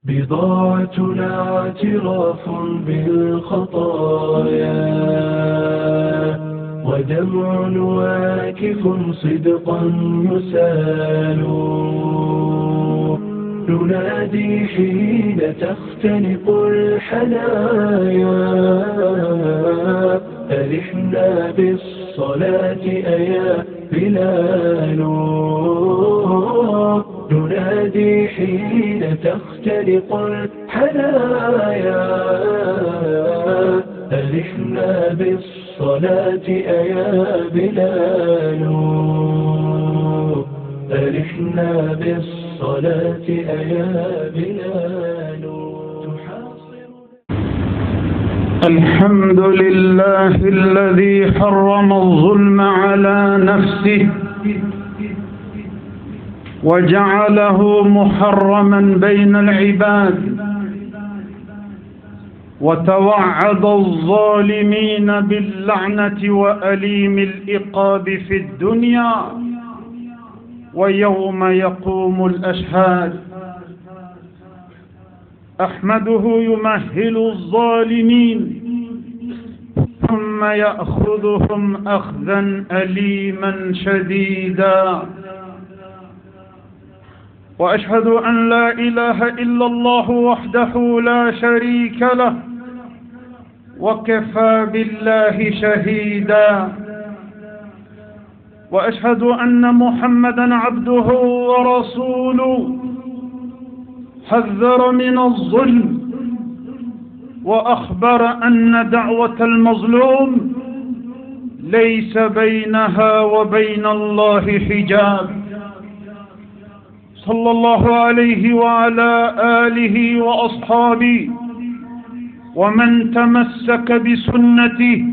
بضاعتنا اعتراف بالخطايا ودمع واكف صدقا يسال ننادي حين تختنق الحنايا ألحنا بالصلاة أيا بلال ننادي حين تختنق الحنايا ألحنا بالصلاة أيا بلال ألحنا بالصلاة أيا بلال. الحمد لله الذي حرم الظلم على نفسه وجعله محرما بين العباد وتوعد الظالمين باللعنة وأليم العقاب في الدنيا ويوم يقوم الأشهاد. أحمده يمهل الظالمين ثم يأخذهم أخذا أليما شديدا، وأشهد أن لا إله إلا الله وحده لا شريك له وكفى بالله شهيدا، وأشهد أن محمدا عبده ورسوله حذر من الظلم وأخبر أن دعوة المظلوم ليس بينها وبين الله حجاب، صلى الله عليه وعلى آله وأصحابه ومن تمسك بسنته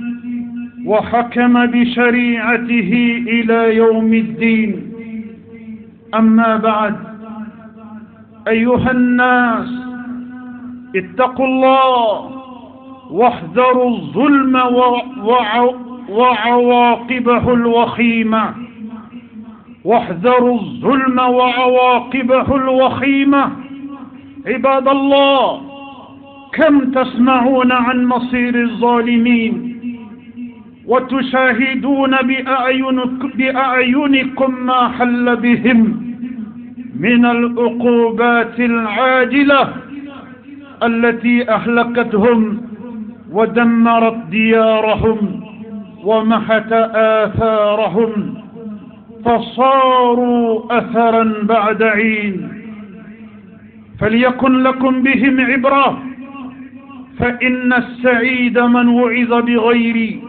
وحكم بشريعته إلى يوم الدين. أما بعد، أيها الناس اتقوا الله واحذروا الظلم وعواقبه الوخيمة، واحذروا الظلم وعواقبه الوخيمة. عباد الله، كم تسمعون عن مصير الظالمين وتشاهدون بأعينكم ما حل بهم من العقوبات العاجلة التي أهلكتهم ودمرت ديارهم ومحت آثارهم فصاروا أثرا بعد عين. فليكن لكم بهم عبرة، فإن السعيد من وعظ بغيري.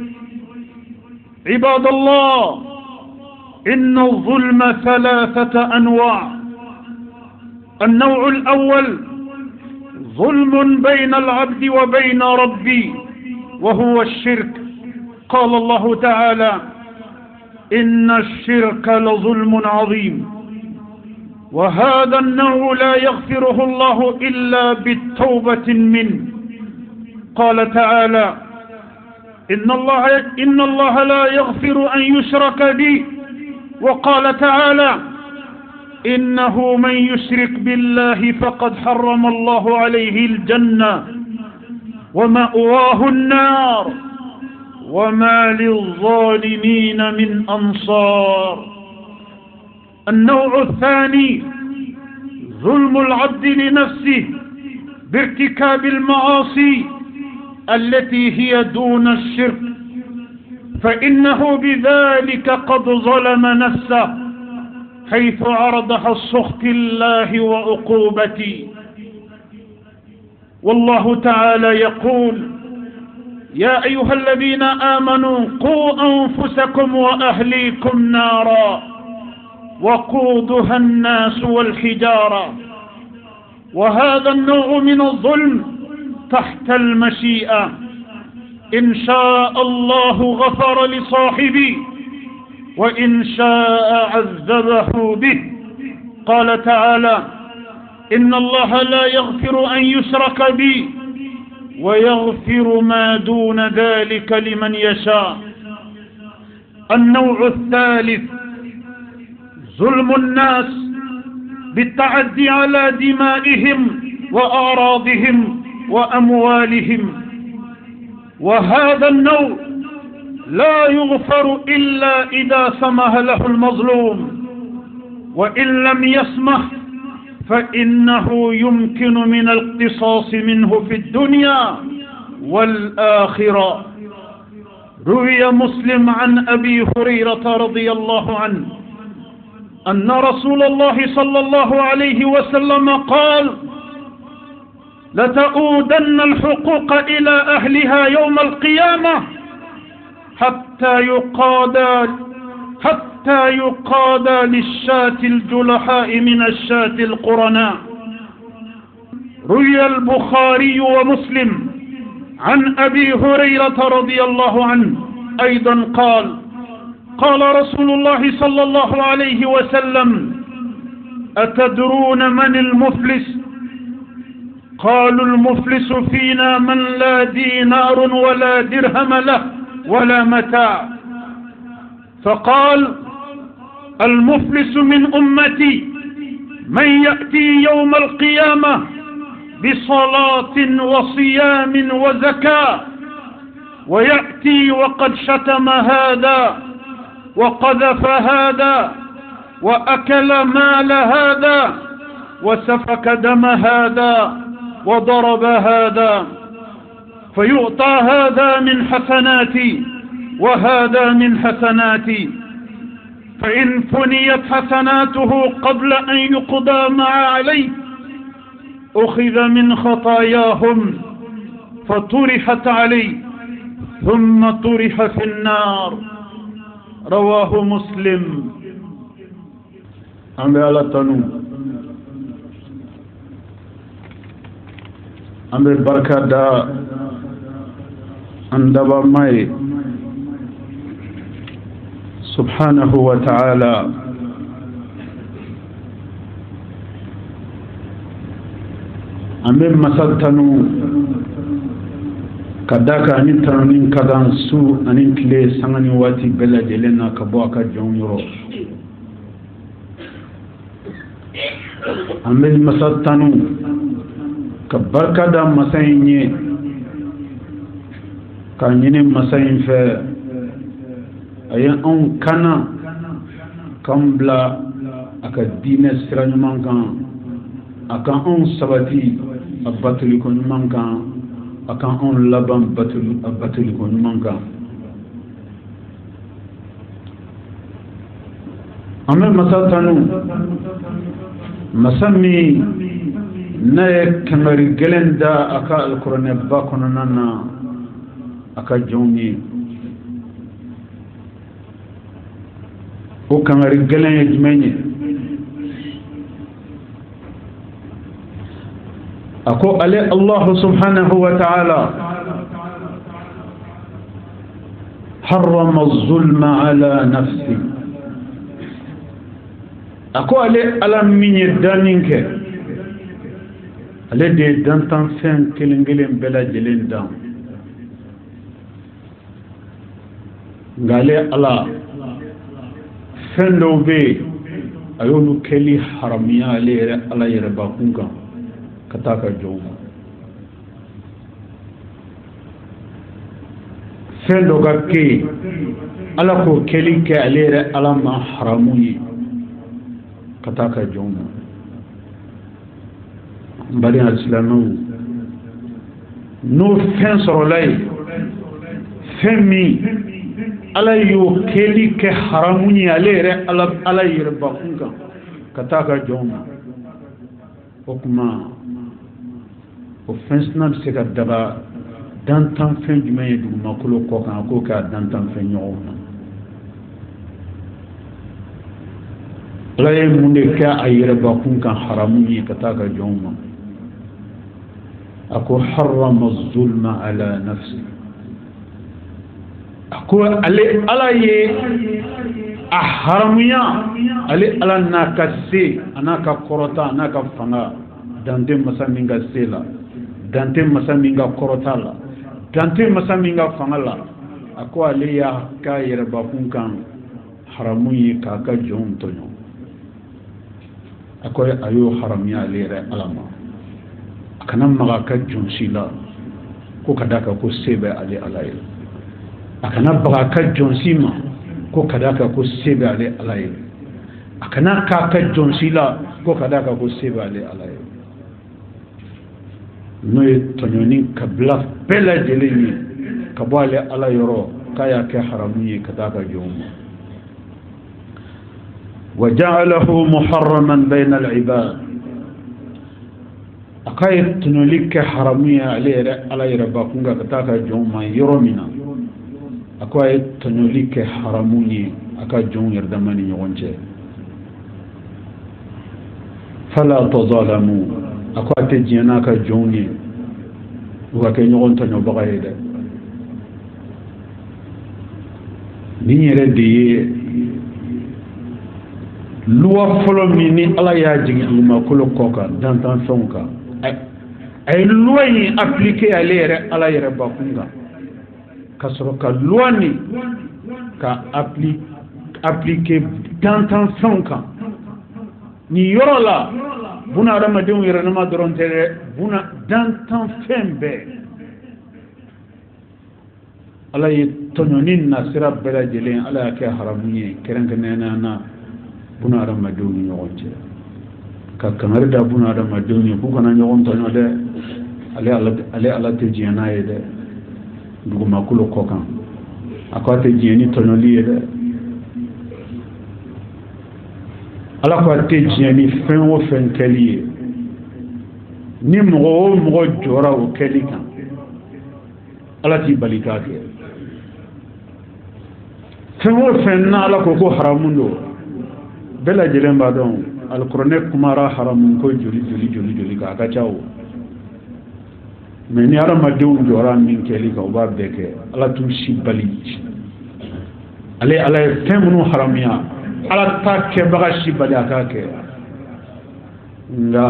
عباد الله، إن الظلم ثلاثة أنواع. النوع الأول ظلم بين العبد وبين ربي وهو الشرك. قال الله تعالى: إن الشرك لظلم عظيم. وهذا النوع لا يغفره الله إلا بالتوبة منه. قال تعالى: إن الله لا يغفر أن يشرك به. وقال تعالى: إنه من يشرك بالله فقد حرم الله عليه الجنة ومأواه النار وما للظالمين من أنصار. النوع الثاني ظلم العبد لنفسه بارتكاب المعاصي التي هي دون الشرك، فإنه بذلك قد ظلم نفسه حيث عرضها السخط الله وعقوبته. والله تعالى يقول: يا أيها الذين آمنوا قوا أنفسكم وأهليكم نارا وقودها الناس والحجارة. وهذا النوع من الظلم تحت المشيئة، إن شاء الله غفر لصاحبه وإن شاء عذبه به. قال تعالى: إن الله لا يغفر أن يشرك به ويغفر ما دون ذلك لمن يشاء. النوع الثالث ظلم الناس بالتعدي على دمائهم وأعراضهم وأموالهم. وهذا النوع لا يغفر إلا إذا سمح له المظلوم، وإن لم يسمح فإنه يمكن من الاقتصاص منه في الدنيا والآخرة. روي مسلم عن أبي هريرة رضي الله عنه أن رسول الله صلى الله عليه وسلم قال: لتؤودن الحقوق إلى أهلها يوم القيامة حتى يقاد للشاة الجلحاء من الشاة القرناء. روي البخاري ومسلم عن أبي هريرة رضي الله عنه أيضا قال رسول الله صلى الله عليه وسلم: أتدرون من المفلس؟ قالوا: المفلس فينا من لا دينار ولا درهم له ولا متاع. فقال: المفلس من أمتي من يأتي يوم القيامة بصلاة وصيام وزكاة، ويأتي وقد شتم هذا وقذف هذا وأكل مال هذا وسفك دم هذا وضرب هذا، فيعطى هذا من حسناتي وهذا من حسناتي، فإن فنيت حسناته قبل أن يقضى ما عليه أخذ من خطاياهم فطرحت عليه ثم طرح في النار. رواه مسلم. أمبي على تنو أمبي بركة دا أندبا ماي سبحانه وتعالى. أمبي مسلتنو kadaka anin tanonin kadan su anin kile sangani wati bela jelena kabo aka jonyoro amel masatanu ka barka da masayinye ka nyine masayin fe ayan on kana kambla aka dine siranyman kan aka on sabati abatuli ko nyman kan akan on laban batul ko nyuman kan. Amel masatanu masami na kamari gelenda aka alqur'an ba konana aka joni o kamari gelen jmenye أكو عليه الله سبحانه وتعالى حرم الظلم على نفسه. أكو عليه ألم من يدانينك عليه دي دانتان فين كلنجلين بلا جلين دان قالي الله فين لو بي أيونو كلي حرميا عليه الله يرباكونك kataka joma fendo gakke ala ko kelike alere ala ma haramuyi kataka joma bari islamu no fen sorolay femi ala yo kelike haramuyi alere ala yirba kunga kataka joma okuma offensna se ka daba dantan fen jumɛn du makolo kɔ kan ko ka dantan fen ɲɔgɔn na ala ye mun de kɛ a yɛrɛbakun kan haramu ye ka taa ka jɔnw ma a ko harama zulma ala nafsi a ko ale ala ye a haramuya ale ala n'a ka se a n'a ka kɔrɔta a n'a ka fanga dante masa min ka se la dante masa min ka kɔrɔta la dante masa min ka fanga la a ko ale y'a ka yɛrɛbakun kan haramu ye k'a ka jɔnw tɔɲɔ a ko a y'o haramuya ale yɛrɛ ala ma akana maga ka jonsila ko kadaka ko sebe ale alaye akana baga ka jonsima ko kadaka ko sebe ale alaye akana ka jonsila ko kadaka ko sebe ale alaye no ye tonyoni kabla bela jeleni kabwale ala yoro kaya ke haramu ye kadaka jomo وجعله محرما بين العباد أكاي تنوليك حرامية على يرباكونغا كتاكا جوما يرومنا أكاي تنوليك حراموني أكا جون يردماني يغنجي فلا تظالموا أكاي تجيناكا جوني وكاي يغن تنو بغايدا نيني ردي loi folo mini ala ya jigi duma kolo koka dantan sonka ay loi ni appliquer à l'ere ala yere bakunga kasoro ka loi ni ka appliquer dantan sonka ni yorola buna adama de yere na doron tere buna dantan fembe ala yi tonyonin na sira bela jelen ala ya ke haramunye kerenkenena na buna adam madoni ñogonte ka kangar da buna adam madoni bu kana ñogon to no de ale ala te jina ye de dugu makulo kokan akwa te jini to no liye de ala ko te jini fen wo fen kaliye ni mo jora o kelika ala ti balika ke fen wo fen na ala ko haramundo bela jelen ba don alqur'ane kumara haramun ko joli ka ka chawo mais ni ara madew jora min keli ka ba beke ala tu shibali ale temunu haramiya ala ta ke baga shibali aka ke nga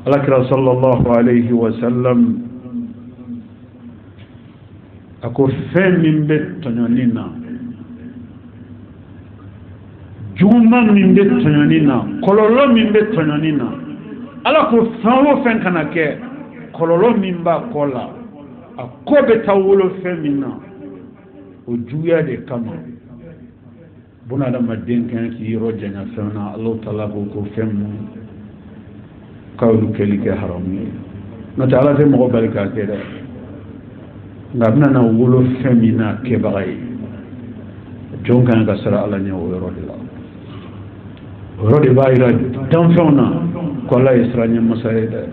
ala kira sallallahu alayhi wa sallam ako fem min be tononina juma min be tononina kololo min be tononina ala ko fanwo fen kana ke kololo min ba kola akobe tawolo femina o juya de kama buna da madin kan ki rojanya fena allah taala ko femu kawlu kelike harami na taala te mo barika ke da ngabna na wolo femina ke bagay jonkan ga sara ala nyawo yoro de la rodi bayira tan fewna ko la isranya masayida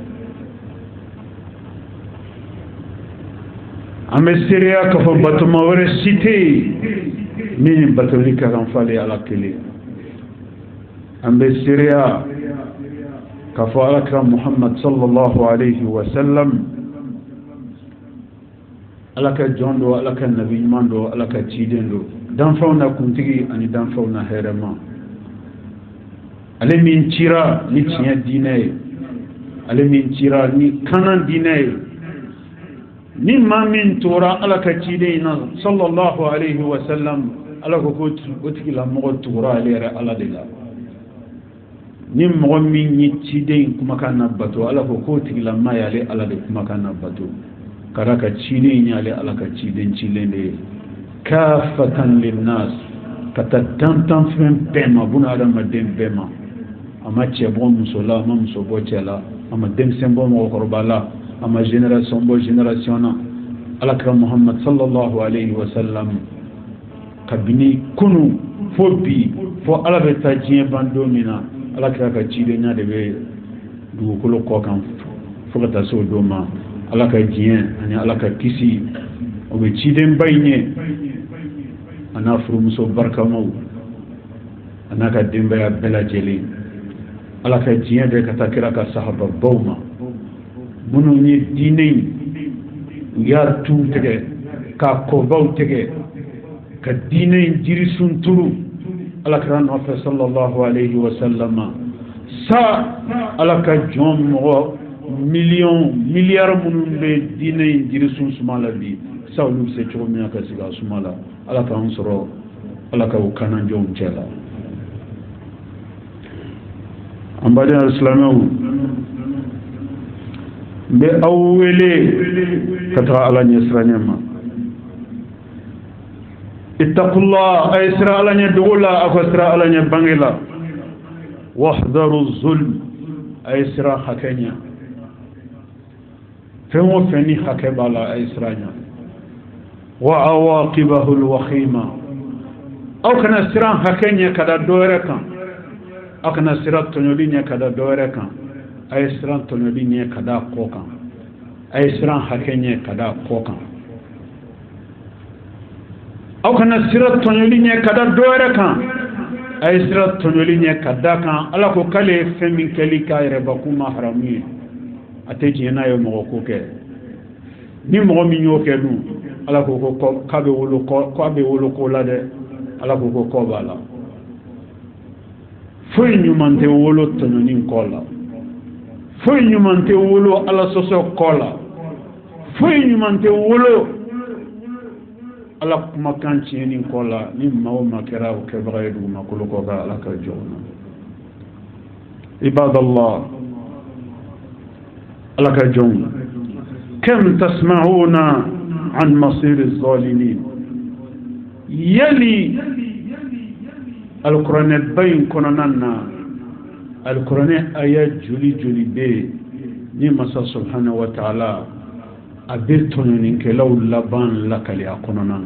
ame syria ka fo batuma wore cité min batolika kan fali ala kili ame syria ka fo ala kram muhammad sallallahu alayhi wa sallam ala ka jondo ala ka nabi mando ala ka cidendo dan fewna kuntigi ani dan fewna herema ale min cira ni tiɲɛ diinɛ ye ale min cira ni kanan diinɛ ye ni maa min tora ala ka ciden na sallallahu alayhi wa sallam ala ko o tigila mɔgɔ tugura ale yɛrɛ ala de la ni mɔgɔ min ye ciden kumakan na bato ala ko k'o tigila maa ye ale ala de kumakan na bato kada ka ciden ye ale ala ka ciden cilen de ye kafatan linnas ka taa dantan fɛn bɛɛ ma buna adamaden bɛɛ ma ama cɛbɔ muso la ama muso bɔ cɛ la ama denmisɛn bɔ mɔgɔkɔrɔba la ama génération bɔ génération na alakira muhammad sallallahu alayhi wa sallam kabini kunu fo bi fo ala bɛ taa diɲɛ ban don min na alakira ka cidenya de bɛ dugukolo kɔ kan fo ka taa se o don ma ala ka diɲɛ ani ala ka kisi o bɛ cidenba in ye a n'a furumuso barikamaw a n'a ka denbaya bɛɛ lajɛlen ala ka diɲɛ de ka taa kira ka sahaba baw ma minnu ye diinɛ in u y'a tu tigɛ k'a kɔbaw tigɛ ka diinɛ in jirisun turu ala kira nɔfɛ sallallahu alayhi wa sallam sa ala ka jɔn mɔgɔ miliyari minnu bɛ diinɛ in jirisun suma la bi sa olu bɛ se cogo min na ka sigi a suma la ala k'an sɔrɔ ala ka o kananjɔnw cɛ la an baden al-islamaw بأولي كتر على نسرانيما اتقوا الله أي سرى على ندولا أو سرى على نبانغلا واحذروا الظلم أي سرى حكينيا فهو فني حكب على أي سرانيا وعواقبه الوخيمة أو كان سرى حكينيا كذا دوركا أو كان سرى تنولينيا كذا دوركا أي سرى تنولينيا كذا قوكا أي سرى حكينيا كذا قوكا أو كان سرى تنولينيا كذا دوركا أي سرى تنولينيا كذا كان ألا كوكالي فمن كليكا يربكوما حرامي أتيجي هنا يوم وكوكي ni mɔgɔ min y'o kɛ dun ala ko k'a bɛ wolo ko la dɛ ala ko kɔ b'a la foyi ɲuman tɛ wolo tɔɲɔni kɔ la foyi ɲuman tɛ wolo ala sɔsɔ kɔ la foyi ɲuman tɛ wolo ala kumakan tiɲɛni kɔ la ni maa o maa kɛra o kɛbaga ye dugumakolo kɔ ka ala ka jɔ o na ibadallah ala ka jɔn كم تسمعون عن مصير الظالمين يلي القرآن بين كننا القرآن آيات جولي جولي بي نمسا سبحانه وتعالى أبرتون لو لبان لك لأقننا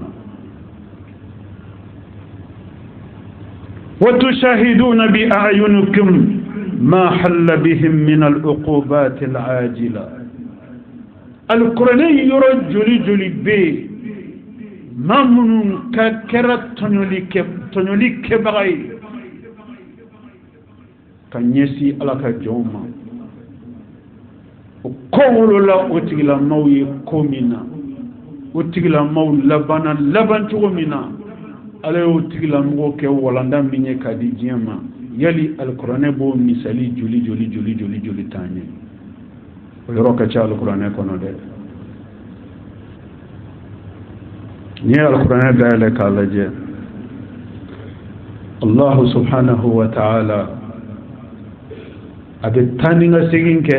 وتشاهدون بأعينكم ما حل بهم من العقوبات العاجلة القرآن يرى جولي جولي بي مامن كرة تنولي كبغي كان يسي على كجوما وقولوا لا أتغلا موي كومينا أتغلا مو لبان تغمينا على أتغلا مو كوالاندا مني كدي جيما يلي القرآن بو مثالي جولي جولي جولي جولي جولي تاني ويروك تشال القرآن كونو ده ني القرآن ده لك على جه الله سبحانه وتعالى أبي تاني نسيجين ك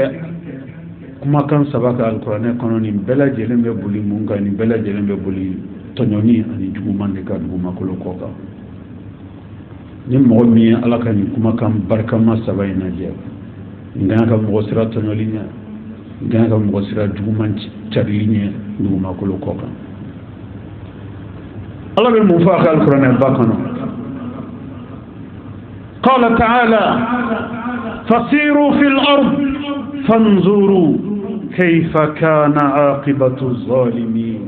كما كان سبق القرآن كونو ني بلا جلم ببولي مونغا ني بلا جلم ببولي تنيوني أني جومان نكاد جوما كلو كوكا ني مغمي على كان كما كان بركة ما سبعين جه نعم كم غسرة تنيوني gana ka mɔgɔ sira juguman carili ɲɛ dugumakolo kɔ kan ala bɛ mun fɔ a ka alikuranɛ ba kɔnɔ qala ta'ala fasiru fil ard fanzuru kayfa kana aqibatu zalimin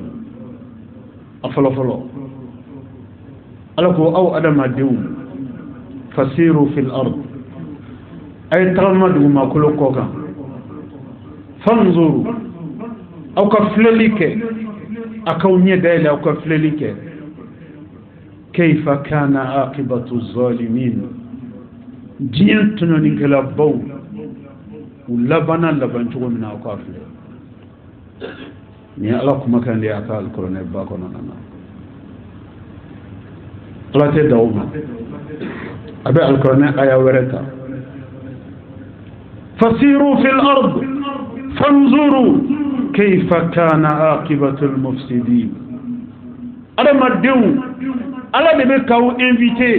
a fɔlɔ fɔlɔ ala ko aw adamadenw fasiru fil ard a ye tagama dugumakolo kɔ kan fanzuru aw ka filɛli kɛ a k'aw ɲɛ dayɛlɛ aw ka filɛli kɛ kayfa kana aqibatu zalimin diɲɛ tɔɲɔnikɛlabaw u labanna laban cogo min na aw k'a filɛ ni ala kumakan de y'a ka alikuranɛ ba kɔnɔna na ala tɛ da o ma a bɛ alikuranɛ aya wɛrɛ ta fasiru fil ard فانظروا كيف كان عاقبة المفسدين أنا ديو على دبي كاو انفيتي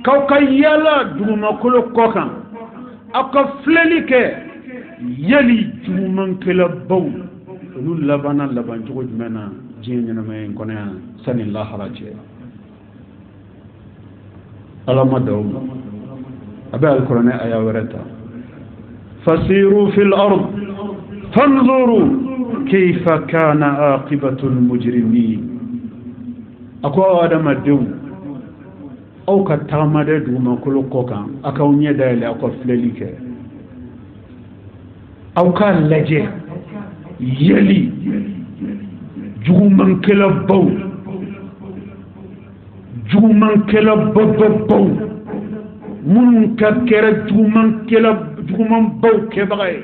كاو كيالا دوما كلو كوكا أكا فللك يلي دوما كلا بو لول لبانا لبان جوج منا جينينا مين كونيا سن الله راجي على ما دو أبي القرآن آية ورتا فسيروا في الأرض فانظروا كيف كان عاقبة المجرمين أكو آدم الدو أو كتامد دوما كلو كوكا أكو نيدا أكو فللك أو كان لجه يلي جومن كلا بو جومن كلا بو من كرة جومن كلا جومن بو كبغي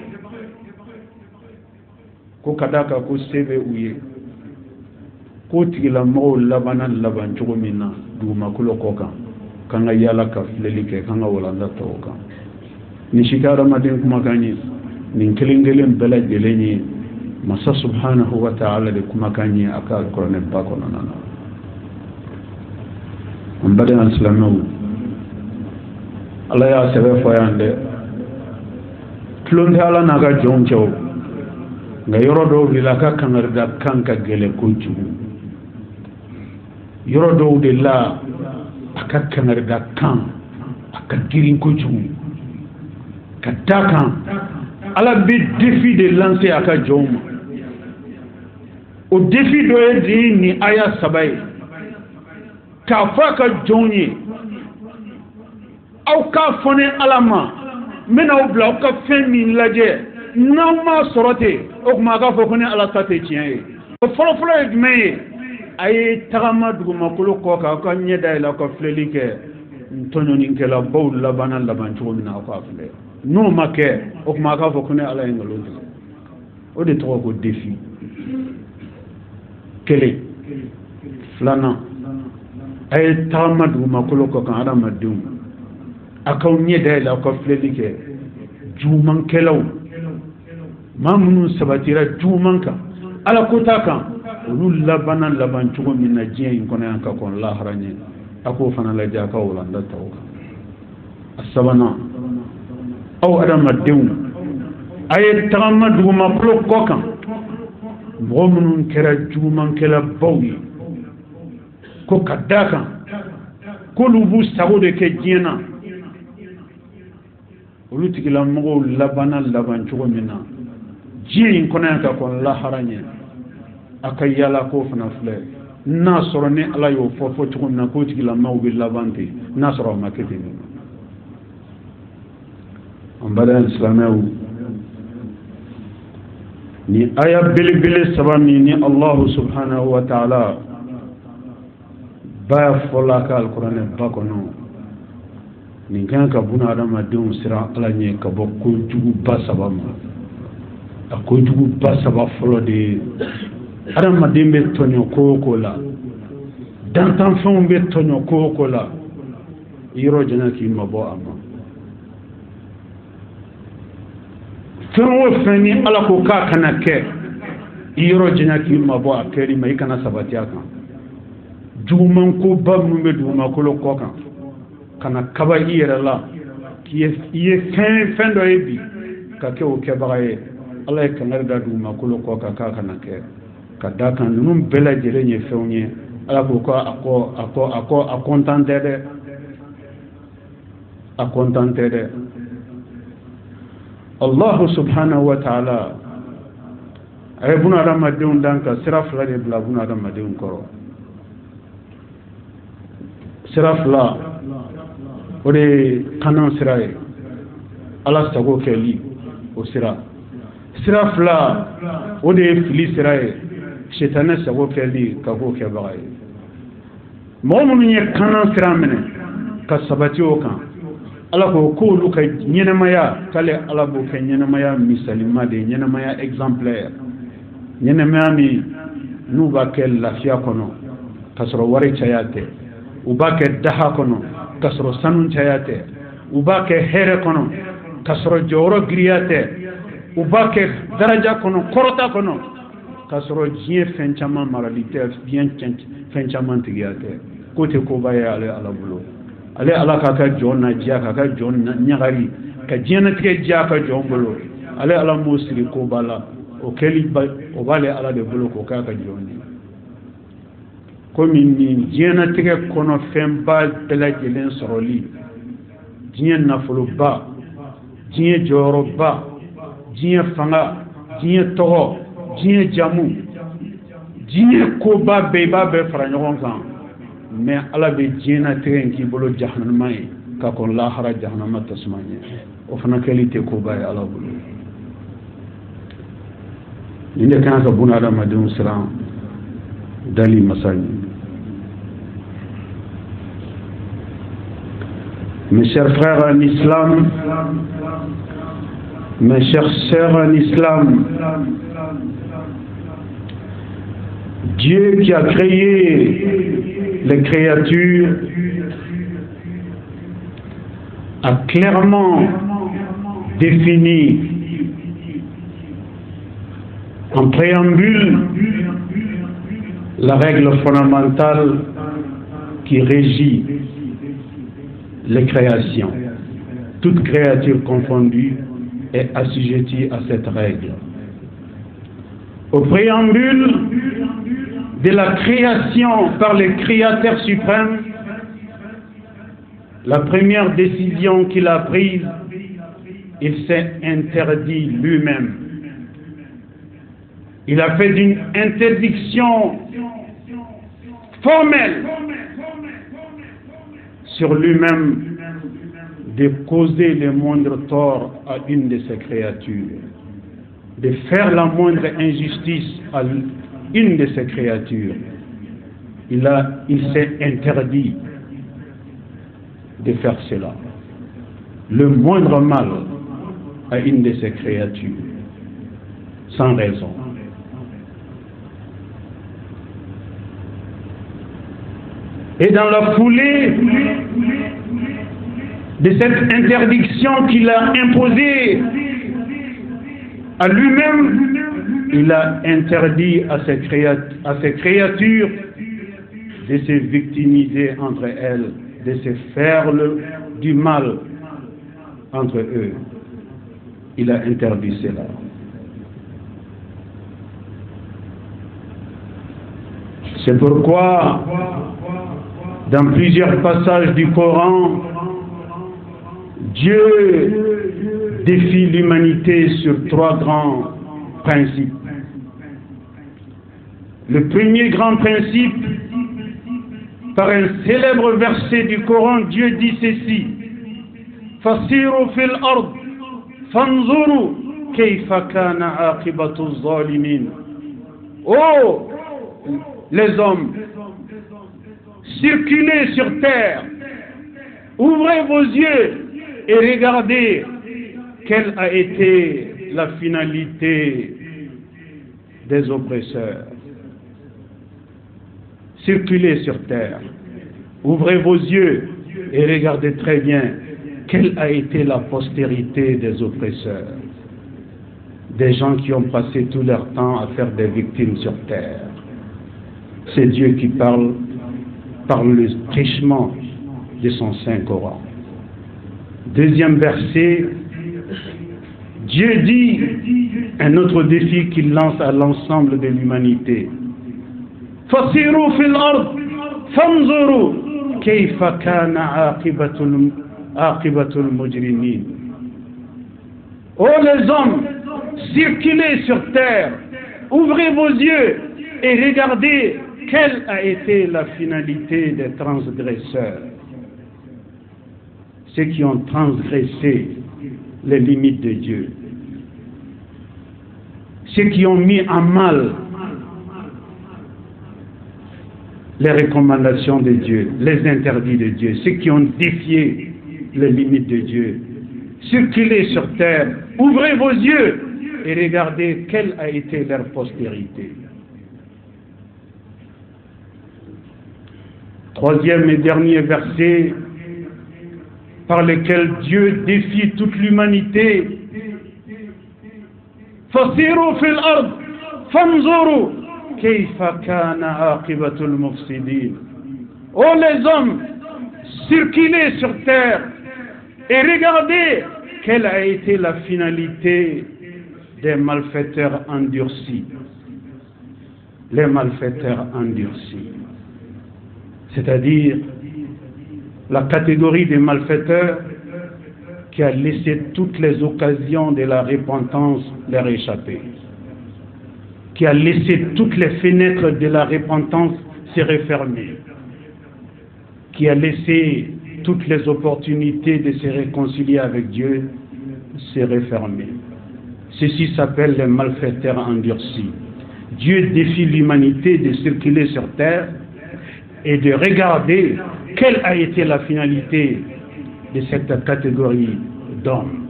ko kadaka ko sebe uye ko tigila mo labana laban cogo min na duguma kulo ko kan ga yala ka fileli ke kan ga walanda to kan ni shikara madin kuma kanyi nin kelengelen bela jelenye masa subhanahu wa ta'ala de kuma kanye aka alquran ba kono nana on bada islamu Allah ya sebe foyande tlonde ala naga joncho nga yoro do wilaka kangarda kanka gele kunju yoro do de la aka kangarda kan aka girin kunju kataka ala bi défi de lancer aka joma o défi do di ni aya sabai ka faka jonye aw ka fone alama mena o bla o ka fen min laje na ma sorote o kuma ka fo ko ni ala tate tiye o folo e dmeye ay tagama duguma kolo ko ka nyeda ila ko flelike ntonyo ninkela bawl labana laban chomina ko afle no make o kuma ka fo ko ni ala ngalo o de to ko défi kele flana ay tagama duguma kolo ko kan adama dum akaw nyeda ila ko flelike juman kelaw mamunu sabatira jumanka ala kota kan ulu labana laban chugo minna jiya in kono yanka kon la haranye ako fana la jaka wala tawka asabana aw adama dew ay tamma duma plo kokan bomunun kera juman kela bawi ko kadaka ko lubu sagode ke jina ulu tigila mo labana laban chugo minna jiin kono ka kon la haranye akay yala ko fana fle na soro ne ala yo fofo tukum na ko tigila mawbi labante na soro makete ni ambada islamaw ni aya bil sabani ni Allah subhanahu wa ta'ala ba fola ka alquran ba kono ni kan ka buna adama dum sira ala nye ka bokku jugu ba sabama ako jugu ba saba folo de adama dembe tonyo ko la dantan fon be tonyo ko la yiro jana ki mabo ama fenwo feni ala ko ka kana ke yiro jana ki mabo akeri mai kana sabati aka juman ko ba mu be duma ko lo ko kan kana kaba yira la ki ye fen do ebi ka ke o ke bagaye Allah kan garda duma ko lo ko ka kana ke kadakan num bela jele nye fewnye ala ko a contenter de Allah subhanahu wa ta'ala ay buna ramadun danka sirafla de bla buna ramadun koro sirafla ore kanan siraye ala sago keli o sirafla ode fili siraye shetane sago keli ka ko ke bagay momun ye kanan siramene ka sabati o kan ala ko lu ka nyenamaya kale ala bo ke nyenamaya misalima de nyenamaya exemplaire nyenamaya mi nu ba ke lafiya kono kasro wari chayate uba ke daha kono kasro sanun chayate uba ke here kono kasro joro griyate uba ke daraja kono korota kono kasro jie fenchama moralité bien fenchama tigiyate kote ko baye ale ala bulo ale ala ka jonna jia ka jonna nyagari ka jena tige jia ka jombolo ale ala musri ko bala o keli ba o bale ala de bulo ko ka jonni ko min ni jena tige kono femba bela jelen soroli jien na fulu ba jien joro ba jien fanga jien toho jien jamu jien ko ba be fara nyogon kan mais ala be jina tren ki bolo jahannama ka kon lahara jahannama tasmanye o fana qualité ko bay ala bolo inde kan ka buna da madun salam dali masani mes chers frères en islam, mes chers sœurs en islam, Dieu qui a créé les créatures a clairement défini En préambule, la règle fondamentale qui régit les créations, toute créature confondue, est assujettie à cette règle. Au préambule de la création par le Créateur suprême, la première décision qu'il a prise, il s'est interdit lui-même. Il a fait une interdiction formelle sur lui-même de causer le moindre tort à une de ses créatures, de faire la moindre injustice à une de ses créatures. Il s'est interdit de faire cela, le moindre mal à une de ses créatures, sans raison. Et dans la foulée de cette interdiction qu'il a imposée à lui-même, il a interdit à ses créatures de se victimiser entre elles, de se faire du mal entre eux. Il a interdit cela. C'est pourquoi, dans plusieurs passages du Coran, Dieu défie l'humanité sur 3 grands principes. Le premier grand principe, par un célèbre verset du Coran, Dieu dit ceci: Fasiru fil ard, fanzuru kayfa kana aqibatu zalimin. Oh, les hommes, circulez sur terre, ouvrez vos yeux et regardez quelle a été la finalité des oppresseurs. Circulez sur terre, ouvrez vos yeux et regardez très bien quelle a été la postérité des oppresseurs. Des gens qui ont passé tout leur temps à faire des victimes sur terre. C'est Dieu qui parle par le trichement de son Saint-Coran. Deuxième verset, Dieu dit un autre défi qu'il lance à l'ensemble de l'humanité. Fasiru fil ard, fanzuru kayfa kana aqibatul mujrimin. Oh les hommes, circulez sur terre, ouvrez vos yeux et regardez quelle a été la finalité des transgresseurs, ceux qui ont transgressé les limites de Dieu, ceux qui ont mis en mal les recommandations de Dieu, les interdits de Dieu, ceux qui ont défié les limites de Dieu. Circulez sur terre, ouvrez vos yeux et regardez quelle a été leur postérité. Troisième et dernier verset par lequel Dieu défie toute l'humanité. Fasiru fil ard, fanzuru kayfa kana aqibatul mufsidin. Oh les hommes, circulez sur terre et regardez quelle a été la finalité des malfaiteurs endurcis. Les malfaiteurs endurcis. C'est-à-dire la catégorie des malfaiteurs qui a laissé toutes les occasions de la repentance leur échapper, qui a laissé toutes les fenêtres de la repentance se refermer, qui a laissé toutes les opportunités de se réconcilier avec Dieu se refermer. Ceci s'appelle les malfaiteurs endurcis. Dieu défie l'humanité de circuler sur terre et de regarder quelle a été la finalité de cette catégorie d'hommes,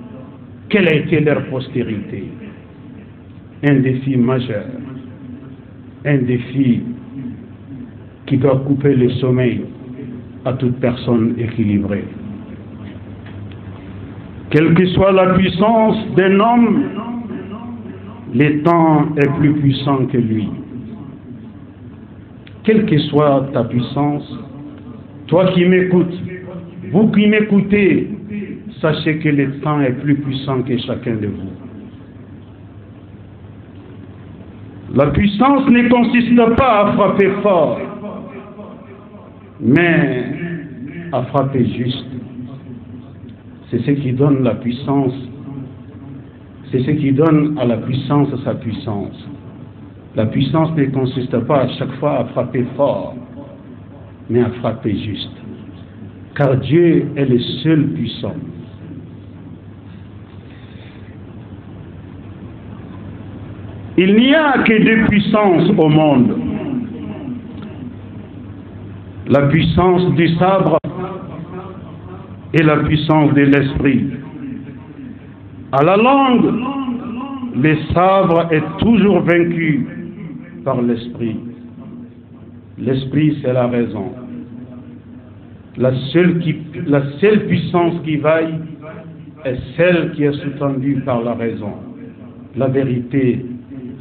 quelle a été leur postérité. Un défi majeur, un défi qui doit couper le sommeil à toute personne équilibrée. Quelle que soit la puissance d'un homme, le temps est plus puissant que lui. Quelle que soit ta puissance, toi qui m'écoutes, vous qui m'écoutez, sachez que le temps est plus puissant que chacun de vous. La puissance ne consiste pas à frapper fort, mais à frapper juste. C'est ce qui donne la puissance. C'est ce qui donne à la puissance sa puissance. La puissance ne consiste pas à chaque fois à frapper fort, mais à frapper juste. Car Dieu est le seul puissant. Il n'y a que deux puissances au monde. La puissance du sabre et la puissance de l'esprit. À la longue, le sabre est toujours vaincu par l'esprit. L'esprit, c'est la raison. La seule puissance qui vaille est celle qui est sous-tendue par la raison. La vérité,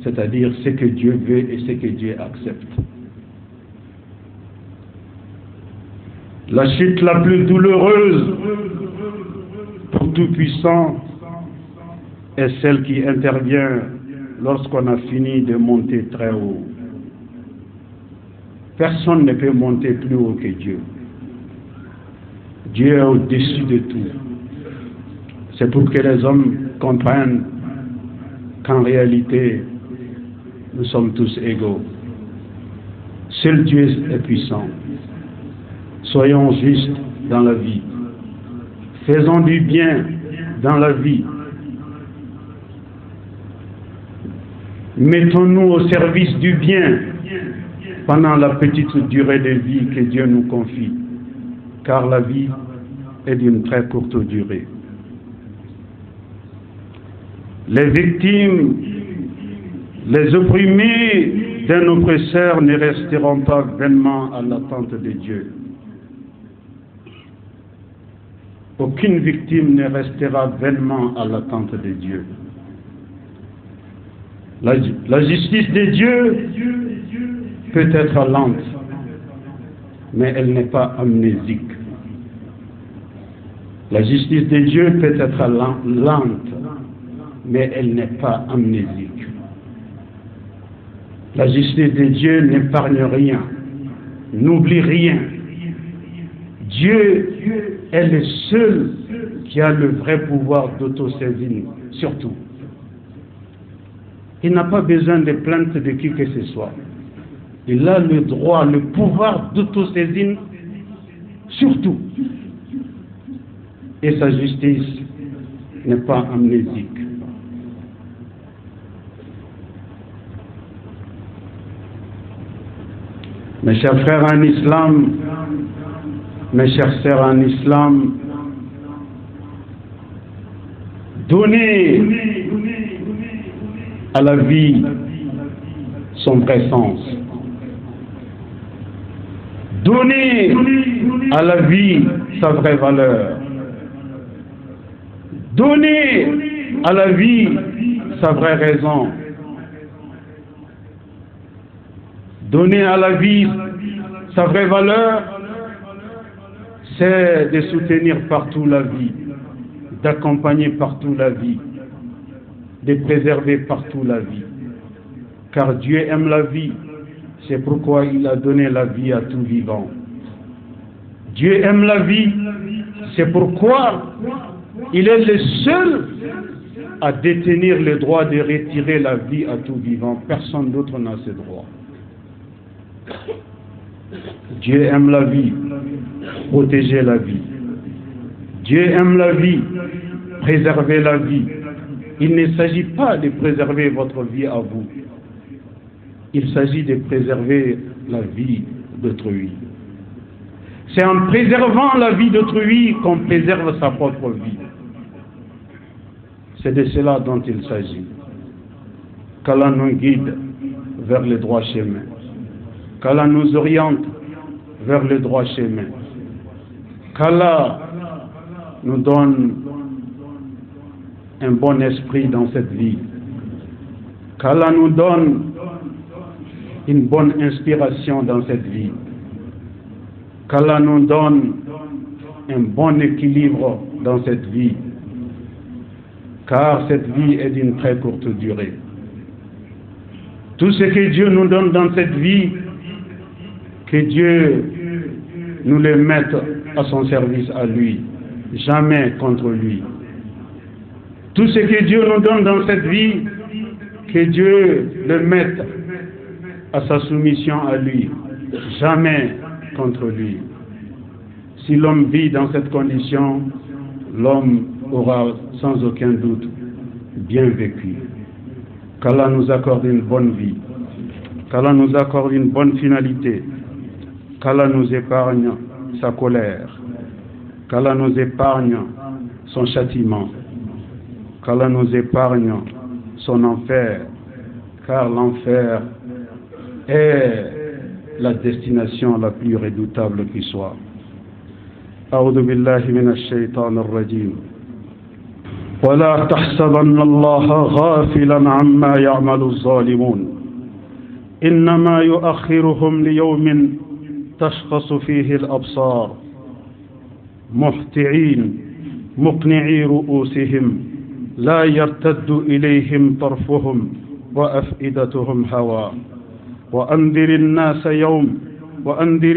c'est-à-dire ce que Dieu veut et ce que Dieu accepte. La chute la plus douloureuse pour Tout-Puissant est celle qui intervient lorsqu'on a fini de monter très haut. Personne ne peut monter plus haut que Dieu. Dieu est au-dessus de tout. C'est pour que les hommes comprennent qu'en réalité, nous sommes tous égaux. Seul Dieu est puissant. Soyons justes dans la vie. Faisons du bien dans la vie. Mettons-nous au service du bien pendant la petite durée de vie que Dieu nous confie, car la vie est d'une très courte durée. Les victimes, les opprimés d'un oppresseur ne resteront pas vainement à l'attente de Dieu. Aucune victime ne restera vainement à l'attente de Dieu. La justice de Dieu peut être lente, mais elle n'est pas amnésique. La justice de Dieu peut être lente, mais elle n'est pas amnésique. La justice de Dieu n'épargne rien, n'oublie rien. Dieu est le seul qui a le vrai pouvoir d'autosaisine, surtout. Il n'a pas besoin de plainte de qui que ce soit. Il a le droit, le pouvoir d'autosaisine, surtout. Et sa justice n'est pas amnésique. Mes chers frères en islam, mes chères sœurs en islam, donnez à la vie son vrai sens. Donnez à la vie sa vraie valeur. Donnez à la vie sa vraie raison. Donner à la vie sa vraie valeur, c'est de soutenir partout la vie, d'accompagner partout la vie, de préserver partout la vie. Car Dieu aime la vie, c'est pourquoi il a donné la vie à tout vivant. Dieu aime la vie, c'est pourquoi il est le seul à détenir le droit de retirer la vie à tout vivant. Personne d'autre n'a ce droit. Dieu aime la vie, protégez la vie. Dieu aime la vie, préservez la vie. Il ne s'agit pas de préserver votre vie à vous. Il s'agit de préserver la vie d'autrui. C'est en préservant la vie d'autrui qu'on préserve sa propre vie. C'est de cela dont il s'agit. Qu'Allah nous guide vers le droit chemin. Qu'Allah nous oriente vers le droit chemin. Qu'Allah nous donne un bon esprit dans cette vie. qu'Allah nous donne une bonne inspiration dans cette vie, qu'Allah nous donne un bon équilibre dans cette vie, car cette vie est d'une très courte durée. Tout ce que Dieu nous donne dans cette vie, que Dieu nous le mette à son service à lui, jamais contre lui. Tout ce que Dieu nous donne dans cette vie, que Dieu le mette à sa soumission à lui, jamais contre lui. Si l'homme vit dans cette condition, l'homme aura sans aucun doute bien vécu. Qu'Allah nous accorde une bonne vie, qu'Allah nous accorde une bonne finalité, qu'Allah nous épargne sa colère, qu'Allah nous épargne son châtiment, qu'Allah nous épargne son enfer, car l'enfer est la destination la plus redoutable qui soit. أعوذ بالله من الشيطان الرجيم ولا تحسبن الله غافلا عما يعمل الظالمون إنما يؤخرهم ليوم تشخص فيه الأبصار مهطعين مقنعي رؤوسهم لا يرتد إليهم طرفهم وأفئدتهم هواء وأنذر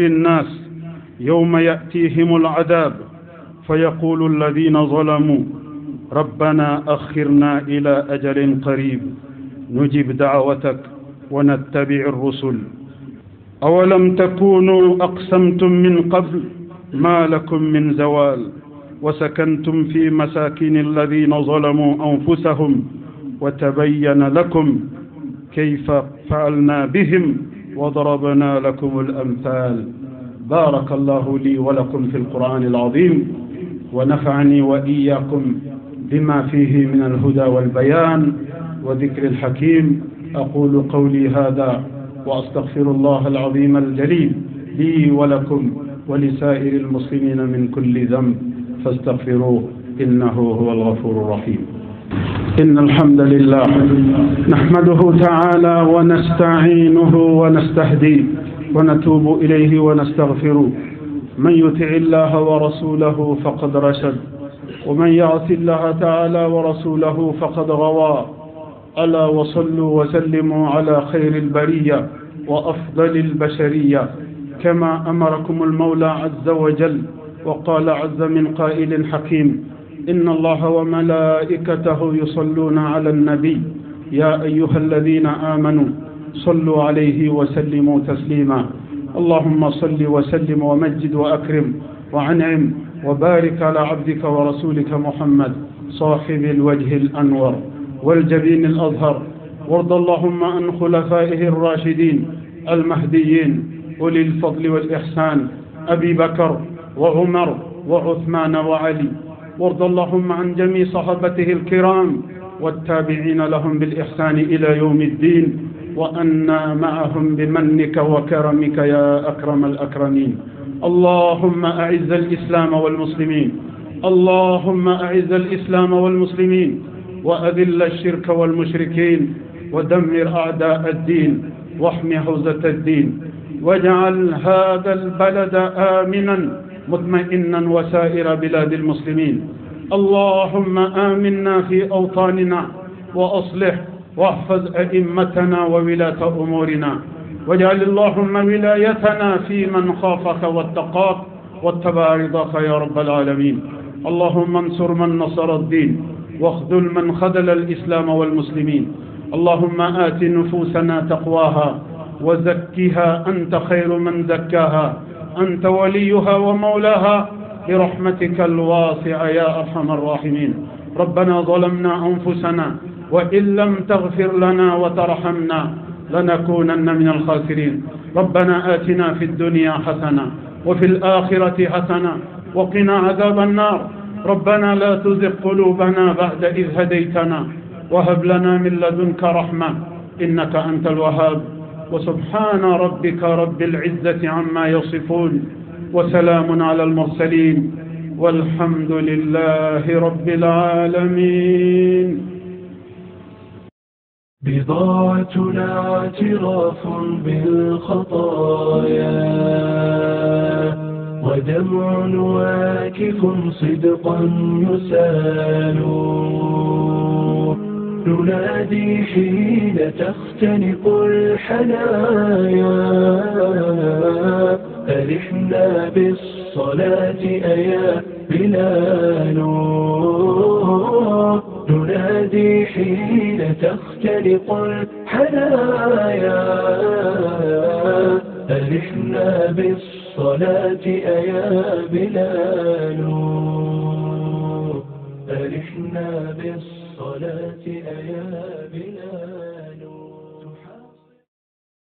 الناس يوم يأتيهم العذاب فيقول الذين ظلموا ربنا أخرنا إلى أجل قريب نجب دعوتك ونتبع الرسل أولم تكونوا أقسمتم من قبل ما لكم من زوال وسكنتم في مساكن الذين ظلموا أنفسهم وتبين لكم كيف فعلنا بهم وضربنا لكم الأمثال بارك الله لي ولكم في القرآن العظيم ونفعني وإياكم بما فيه من الهدى والبيان وذكر الحكيم أقول قولي هذا وأستغفر الله العظيم الجليل لي ولكم ولسائر المسلمين من كل ذنب فاستغفروه إنه هو الغفور الرحيم. إن الحمد لله نحمده تعالى ونستعينه ونستهديه ونتوب إليه ونستغفره. من يطع الله ورسوله فقد رشد ومن يعص الله تعالى ورسوله فقد غوى. ألا وصلوا وسلموا على خير البرية وأفضل البشرية كما أمركم المولى عز وجل وقال عز من قائل حكيم إن الله وملائكته يصلون على النبي يا أيها الذين آمنوا صلوا عليه وسلموا تسليما. اللهم صل وسلم ومجد وأكرم وعنعم وبارك على عبدك ورسولك محمد صاحب الوجه الأنور والجبين الأظهر. وارض اللهم عن خلفائه الراشدين المهديين أولي الفضل والإحسان أبي بكر وعمر وعثمان وعلي. وارض اللهم عن جميع صحابته الكرام والتابعين لهم بالإحسان إلى يوم الدين وأنا معهم بمنك وكرمك يا أكرم الأكرمين. اللهم أعز الإسلام والمسلمين اللهم أعز الإسلام والمسلمين وأذل الشرك والمشركين ودمر أعداء الدين واحمي حوزة الدين واجعل هذا البلد آمنا مطمئنا وسائر بلاد المسلمين. اللهم آمنا في أوطاننا وأصلح واحفظ أئمتنا وولاة أمورنا واجعل اللهم ولايتنا في من خافك واتقاك واتبع رضاك يا رب العالمين. اللهم انصر من نصر الدين واخذل من خذل الإسلام والمسلمين. اللهم آت نفوسنا تقواها وزكها أنت خير من زكاها أنت وليها ومولاها برحمتك الواسعة يا أرحم الراحمين. ربنا ظلمنا أنفسنا وإن لم تغفر لنا وترحمنا لنكونن من الخاسرين. ربنا آتنا في الدنيا حسنة وفي الآخرة حسنة وقنا عذاب النار. ربنا لا تزغ قلوبنا بعد إذ هديتنا وهب لنا من لدنك رحمة إنك أنت الوهاب. وسبحان ربك رب العزة عما يصفون وسلام على المرسلين والحمد لله رب العالمين. بضاعتنا اعتراف بالخطايا ودمع واكف صدقا يسال ننادي حين تختنق الحنايا ألحنا بالصلاة أيا بلال ننادي حين تختنق الحنايا ألحنا بالصلاة أيا بلال ألحنا بالصلاة أيا بلال